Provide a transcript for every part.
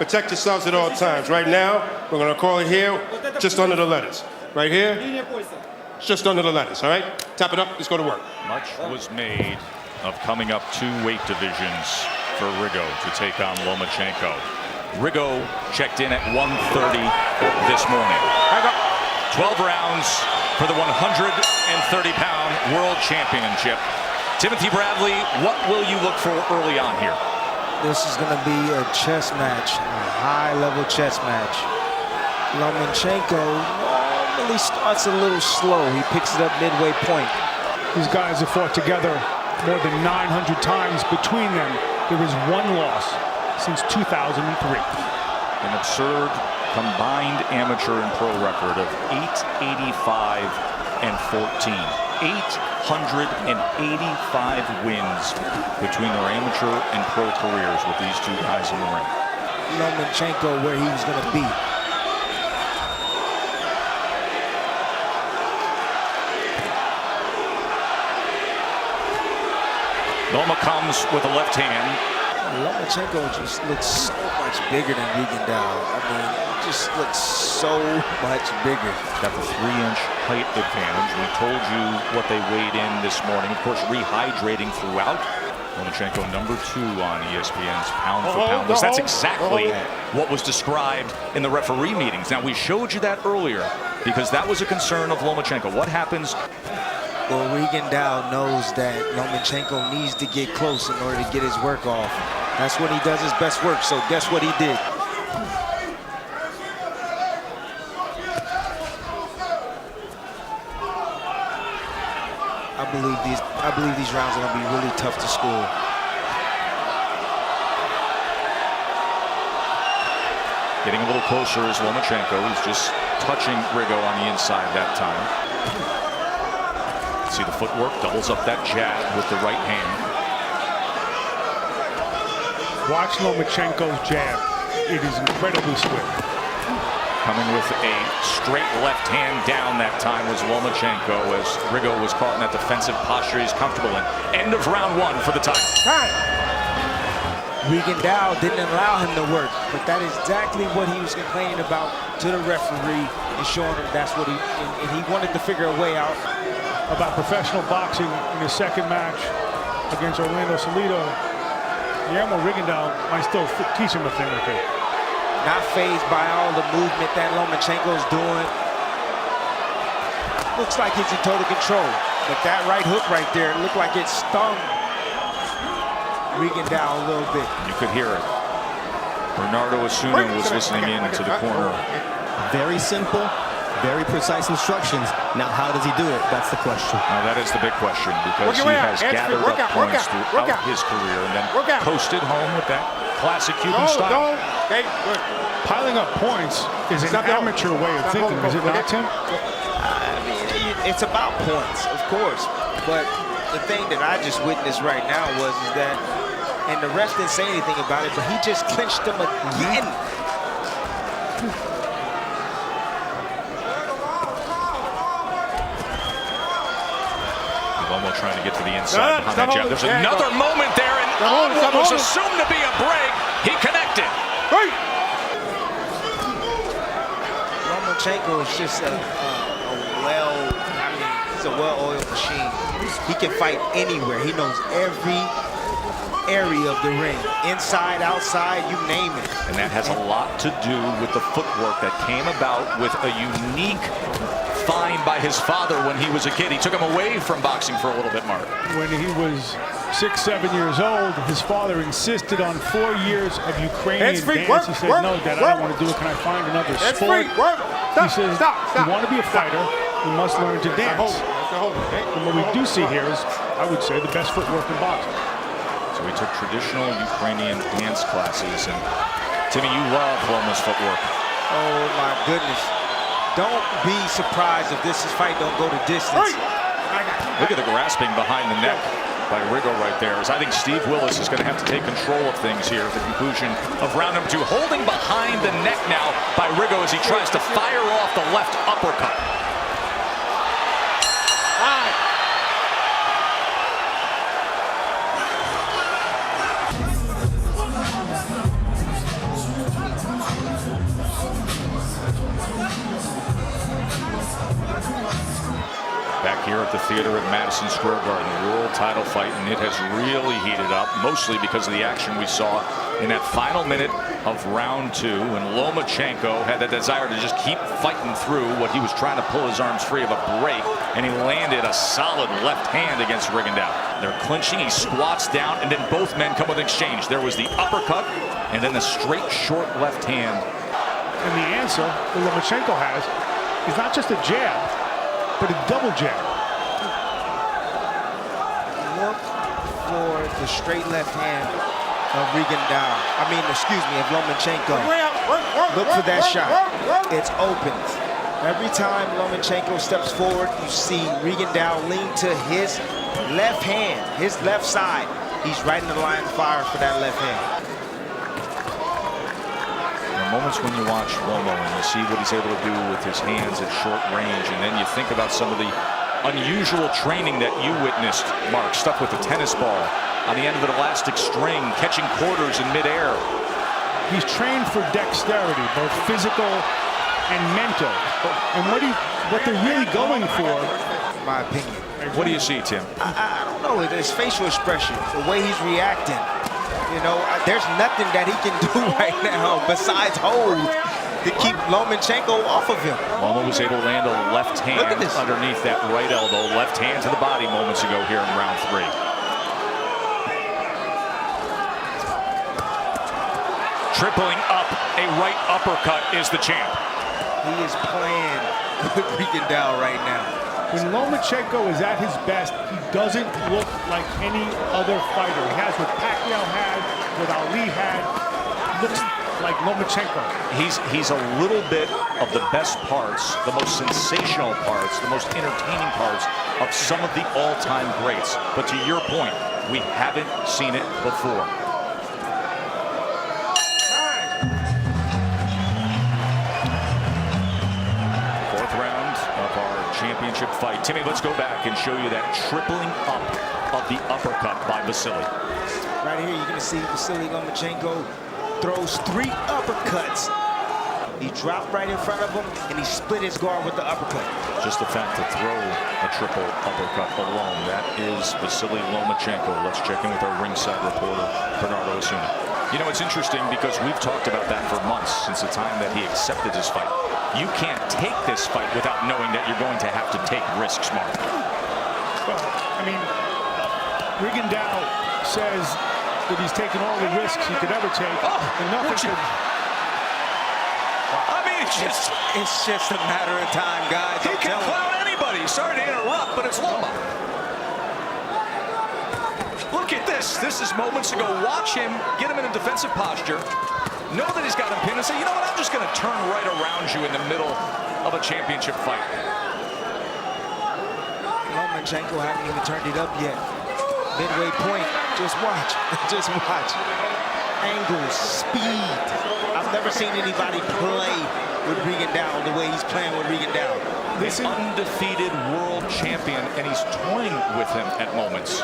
Protect yourselves at all times. Right now, we're going to call it here, just under the letters. Right here, just under the letters, all right? Tap it up, let's go to work. Much was made of coming up 2 weight divisions for Rigo to take on Lomachenko. Rigo checked in at 130 this morning. 12 rounds for the 130-pound world championship. Timothy Bradley, what will you look for early on here? This is going to be a chess match, a high-level chess match. Lomachenko normally starts a little slow. He picks it up midway point. These guys have fought together more than 900 times. Between them, there is 1 loss since 2003. An absurd combined amateur and pro record of 885 and 14. 885 wins between their amateur and pro careers with these 2 guys in the ring. Lomachenko where he was going to be. Loma comes with a left hand. Lomachenko just looks so much bigger than Rigondeaux. I mean, he just looks so much bigger. Got the 3-inch height advantage. We told you what they weighed in this morning. Of course, rehydrating throughout. Lomachenko number 2 on ESPN's pound for pound list. That's exactly what was described in the referee meetings. Now, we showed you that earlier because that was a concern of Lomachenko. What happens? Well, Rigondeaux knows that Lomachenko needs to get close in order to get his work off. That's when he does his best work, so guess what he did? I believe these rounds are going to be really tough to score. Getting a little closer is Lomachenko. He's just touching Rigo on the inside that time. See the footwork, doubles up that jab with the right hand. Watch Lomachenko's jab. It is incredibly swift. Coming with a straight left hand down that time was Lomachenko as Rigo was caught in that defensive posture he's comfortable in. End of round 1 for the time. Rigondeaux didn't allow him to work, but that is exactly what he was complaining about to the referee and showing him that's what and he wanted to figure a way out. About professional boxing in his second match against Orlando Salido, Guillermo Rigondeaux might still teach him a thing or 2. Not fazed by all the movement that Lomachenko's doing. Looks like he's in total control, but that right hook right there looked like it stung Rigondeaux a little bit. You could hear it. Bernardo Osuna was listening in to the corner. Very simple. Very precise instructions. Now, how does he do it? That's the question. Now, that is the big question because he has gathered up points throughout his career and then coasted home with that classic Cuban style. Piling up points is an amateur way of thinking, is it not, Tim? I mean, it's about points, of course. But the thing that I just witnessed right now is that, and the ref didn't say anything about it, but he just clinched him again. Loma trying to get to the inside behind that jab. There's another moment there, and what was assumed to be a break, he connected. Lomachenko is just he's a well-oiled machine. He can fight anywhere. He knows every area of the ring, inside, outside, you name it. And that has a lot to do with the footwork that came about with a unique find by his father when he was a kid. He took him away from boxing for a little bit, Mark. When he was 6, 7 years old, his father insisted on 4 years of Ukrainian dance. He said, no, Dad, I don't want to do it. Can I find another sport? He says, you want to be a fighter, you must learn to dance. And what we do see here is, I would say, the best footwork in boxing. So he took traditional Ukrainian dance classes. And Timmy, you love Loma's footwork. Oh, my goodness. Don't be surprised if this fight don't go the distance. Look at the grasping behind the neck by Rigo right there. As I think Steve Willis is going to have to take control of things here at the conclusion of round number 2. Holding behind the neck now by Rigo as he tries to fire off the left uppercut. theater at Madison Square Garden, world title fight, and it has really heated up, mostly because of the action we saw in that final minute of round 2, when Lomachenko had the desire to just keep fighting through what he was trying to pull his arms free of a break, and he landed a solid left hand against Rigondeaux. They're clinching, he squats down, and then both men come with an exchange. There was the uppercut, and then the straight, short left hand. And the answer that Lomachenko has is not just a jab, but a double jab. Look for the straight left hand of of Lomachenko. Look for that shot. It's open. Every time Lomachenko steps forward, you see Rigondeaux lean to his left hand, his left side. He's right in the line of fire for that left hand. Moments when you watch Loma and you see what he's able to do with his hands at short range, and then you think about some of the unusual training that you witnessed, Mark, stuff with the tennis ball on the end of an elastic string, catching quarters in midair. He's trained for dexterity, both physical and mental. And what they're really going for, in my opinion. What do you see, Tim? I don't know, his facial expression, the way he's reacting. You know, there's nothing that he can do right now besides hold to keep Lomachenko off of him. Loma was able to land a left hand underneath that right elbow. Left hand to the body moments ago here in round 3. Tripling up, a right uppercut is the champ. He is playing with Rigondeaux right now. When Lomachenko is at his best, he doesn't look like any other fighter. He has what Pacquiao had, what Ali had. He looks like Lomachenko. He's a little bit of the best parts, the most sensational parts, the most entertaining parts of some of the all-time greats. But to your point, we haven't seen it before. Championship fight. Timmy, let's go back and show you that tripling up of the uppercut by Vasiliy. Right here, you're going to see Vasyl Lomachenko throws 3 uppercuts. He dropped right in front of him, and he split his guard with the uppercut. Just the fact to throw a triple uppercut alone, that is Vasyl Lomachenko. Let's check in with our ringside reporter, Bernardo Osuna. You know, it's interesting because we've talked about that for months, since the time that he accepted his fight. You can't take this fight without knowing that you're going to have to take risks, Mark. Well, I mean, Rigondeaux says that he's taken all the risks he could ever take. And nothing could... I mean, it's just a matter of time, guys. He can clown anybody. Sorry to interrupt, but it's Loma. Look at this. This is moments ago. Watch him, get him in a defensive posture. Know that he's got him pinned and say, you know what, I'm just going to turn right around you in the middle of a championship fight. Lomachenko hasn't even turned it up yet. Midway point, just watch, just watch. Angles, speed. I've never seen anybody play with Rigondeaux the way he's playing with Rigondeaux. This undefeated world champion, and he's toying with him at moments.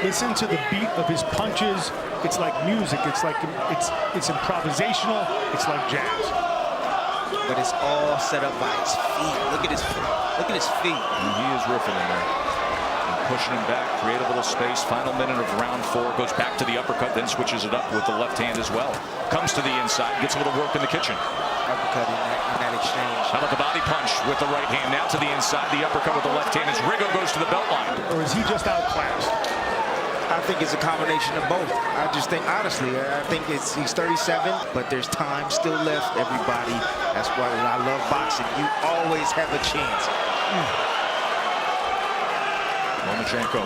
Listen to the beat of his punches. It's like music. It's like it's improvisational. It's like jazz. But it's all set up by his feet. Look at his feet. And he is riffing in there. And pushing him back, create a little space. Final minute of round 4. Goes back to the uppercut, then switches it up with the left hand as well. Comes to the inside, gets a little work in the kitchen. Uppercut in that exchange. How about the body punch with the right hand? Now to the inside, the uppercut with the left hand as Rigo goes to the belt line. Or is he just outclassed? I think it's a combination of both. I just think, honestly, I think he's 37, but there's time still left, everybody. That's why I love boxing. You always have a chance. Lomachenko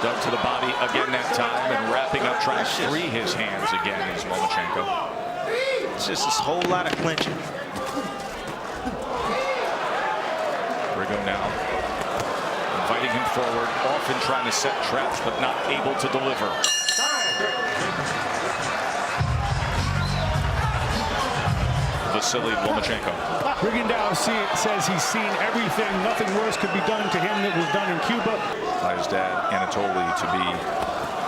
dug to the body again that time and wrapping up, trying to free his hands again is Lomachenko. It's just a whole lot of clinching. Rigo now inviting him forward, often trying to set traps, but not able to deliver. Vasyl Lomachenko. Rigondeaux says he's seen everything. Nothing worse could be done to him that was done in Cuba. By his dad, Anatoly, to be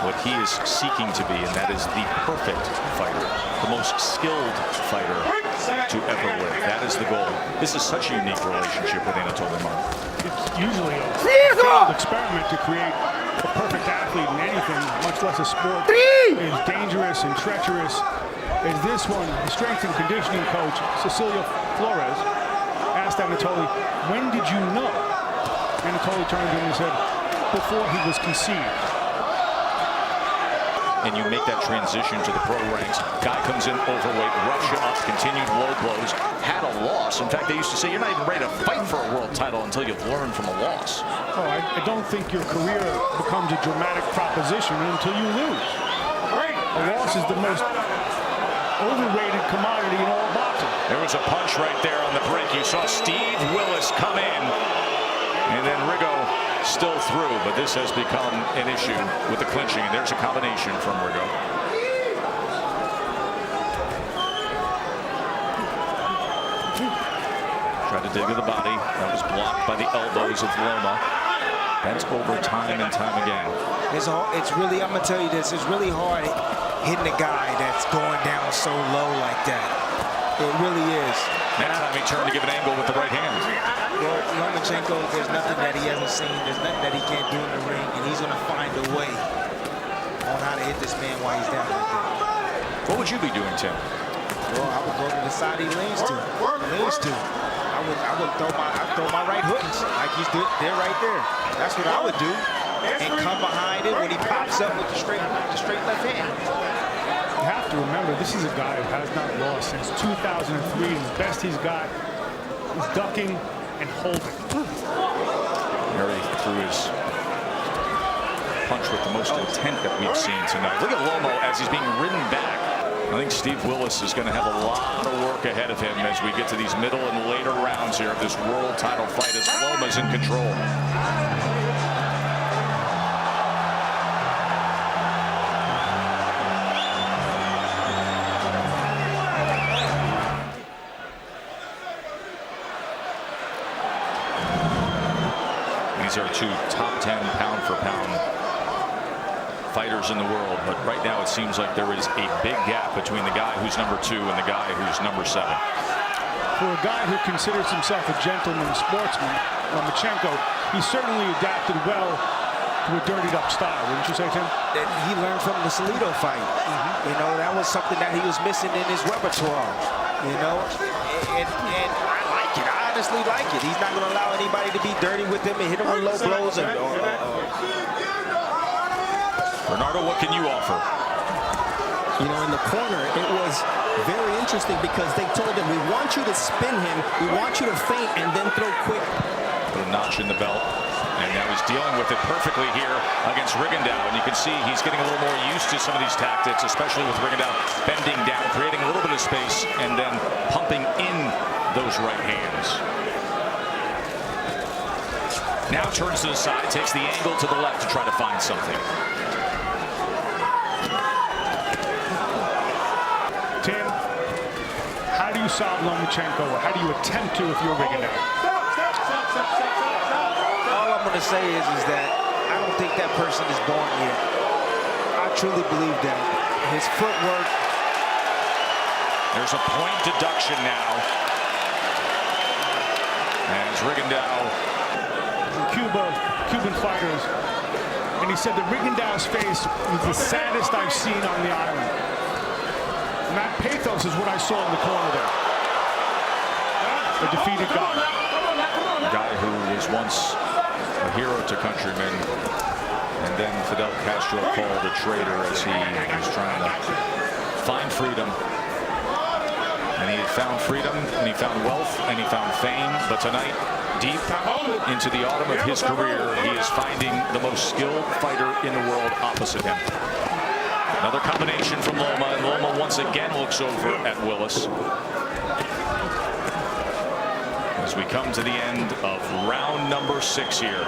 what he is seeking to be, and that is the perfect fighter, the most skilled fighter to ever live. That is the goal. This is such a unique relationship with Anatoly Mark. It's usually a failed experiment to create a perfect athlete in anything, much less a sport as dangerous and treacherous as this one. The strength and conditioning coach, Cecilia Flores, asked Anatoly, when did you know? Anatoly turned to him and said, before he was conceived. And you make that transition to the pro ranks. Guy comes in overweight, roughs you up, continued low blows, had a loss. In fact, they used to say you're not even ready to fight for a world title until you've learned from a loss. Oh, I don't think your career becomes a dramatic proposition until you lose. A loss is the most overrated commodity in all boxing. There was a punch right there on the break. You saw Steve Willis come in, and then Rigondeaux still through, but this has become an issue with the clinching. There's a combination from Rigondeaux. Tried to dig to the body. That was blocked by the elbows of Loma. That's over time and time again. It's really, I'm gonna tell you this, it's really hard hitting a guy that's going down so low like that. It really is. That time he turned to give an angle with the right hand. Well, Lomachenko, there's nothing that he hasn't seen. There's nothing that he can't do in the ring, and he's gonna find a way on how to hit this man while he's down like that. What would you be doing, Tim? Well, I would go to the side he leans to. I would throw my right hooks like he's there right there. That's what I would do, and come behind it when he pops up with the straight left hand. You have to remember, this is a guy who has not lost since 2003. The best he's got is ducking and holding. Murray threw his punch with the most intent that we've seen tonight. Look at Loma as he's being ridden back. I think Steve Willis is going to have a lot of work ahead of him as we get to these middle and later rounds here of this world title fight as Loma's in control. These are two top 10 pound-for-pound fighters in the world, but right now it seems like there is a big gap between the guy who's number 2 and the guy who's number 7. For a guy who considers himself a gentleman sportsman, Lomachenko, he certainly adapted well to a dirtied-up style, wouldn't you say, Tim? That he learned from the Salido fight. You know, that was something that he was missing in his repertoire. You know, and I like it. I honestly like it. He's not going to allow anybody to be dirty with him and hit him with low blows. Bernardo, what can you offer? You know, in the corner, it was very interesting because they told him, we want you to spin him, we want you to feint, and then throw quick. Put a notch in the belt, and now he's dealing with it perfectly here against Rigondeaux. And you can see he's getting a little more used to some of these tactics, especially with Rigondeaux bending down, creating a little bit of space, and then pumping in those right hands. Now turns to the side, takes the angle to the left to try to find something. Tim, how do you solve Lomachenko, or how do you attempt to if you're Rigondeaux? All I'm going to say is that I don't think that person is born yet. I truly believe that. His footwork. There's a point deduction now. As Rigondeaux. Cuban fighters, and he said that Rigondeaux's face was the saddest I've seen on the island. And that pathos is what I saw in the corner there. A defeated guy. A guy who was once a hero to countrymen, and then Fidel Castro called a traitor as he was trying to find freedom. And he found freedom, and he found wealth, and he found fame. But tonight, deep into the autumn of his career, he is finding the most skilled fighter in the world opposite him. Another combination from Loma, and Loma once again looks over at Willis. As we come to the end of round number 6 here.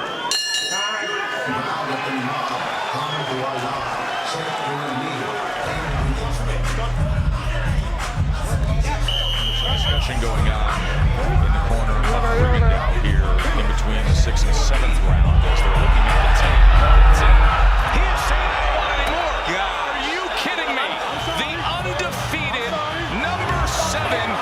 Discussion going on in the corner of Rigondeaux here in between the 6th and 7th round as they're looking at the tape. He is saying, I don't want any more. Are you kidding me? The undefeated number 7